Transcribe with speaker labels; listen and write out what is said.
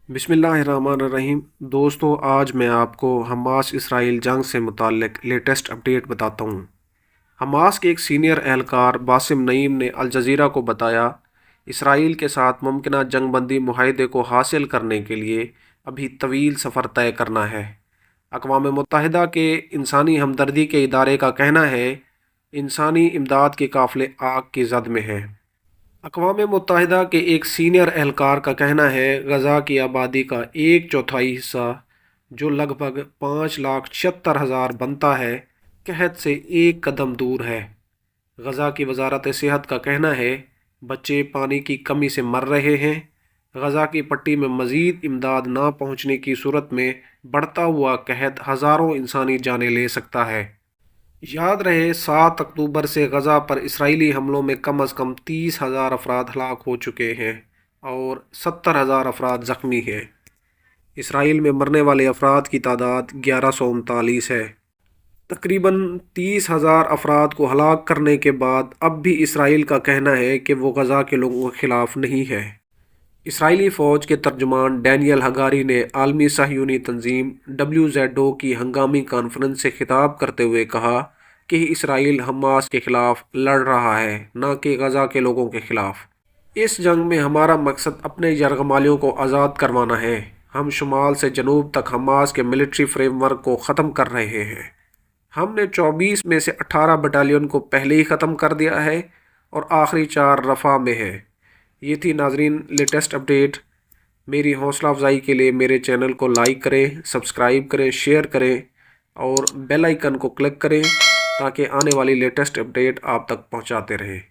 Speaker 1: बिस्मिल्लाहिर्रहमानिर्रहीम। दोस्तों, आज मैं आपको हमास इसराइल जंग से मुताल्लिक लेटेस्ट अपडेट बताता हूँ। हमास के एक सीनियर एहलकार बासिम नईम ने अल जज़ीरा को बताया, इसराइल के साथ मुमकिन जंगबंदी मुआहदे को हासिल करने के लिए अभी तवील सफ़र तय करना है। अक़वाम मुत्तहिदा के इंसानी हमदर्दी के इदारे का कहना है, इंसानी इमदाद के काफ़िले आग की ज़द में हैं। अक़वाम मुत्तहिदा के एक सीनियर एहलकार का कहना है, गज़ा की आबादी का एक चौथाई हिस्सा, जो लगभग 5,76,000 बनता है, कहत से एक कदम दूर है। गज़ा की वजारत सेहत का कहना है, बच्चे पानी की कमी से मर रहे हैं। गज़ा की पट्टी में मज़ीद इमदाद ना पहुँचने की सूरत में बढ़ता हुआ कहत हज़ारों इंसानी जानें ले सकता है। याद रहे, 7 अक्टूबर से गज़ा पर इसराइली हमलों में कम अज़ कम 30,000 अफराद हलाक हो चुके हैं और 70,000 अफराद ज़ख्मी हैं। इसराइल में मरने वाले अफराद की तादाद 1139 है। तकरीबन 30,000 अफराद को हलाक करने के बाद अब भी इसराइल का कहना है कि वो गज़ा के लोगों के ख़िलाफ़ नहीं है। इसराइली फ़ौज के तर्जुमान डैनियल हगारी ने आलमी सहयूनी तंजीम WZO की हंगामी कॉन्फ्रेंस से खिताब करते हुए कहा कि इसराइल हमास के ख़िलाफ़ लड़ रहा है, न कि गज़ा के लोगों के ख़िलाफ़। इस जंग में हमारा मकसद अपने यरगमालियों को आज़ाद करवाना है। हम शुमाल से जनूब तक हमास के मिलिट्री फ्रेमवर्क को ख़त्म कर रहे हैं। हमने 24 में से 18 बटालियन को पहले ही ख़त्म कर दिया है और आखिरी 4 रफ़ा में है। ये थी नाजरीन लेटेस्ट अपडेट। मेरी हौसला अफजाई के लिए मेरे चैनल को लाइक करें, सब्सक्राइब करें, शेयर करें और बेल आइकन को क्लिक करें ताकि आने वाली लेटेस्ट अपडेट आप तक पहुंचाते रहें।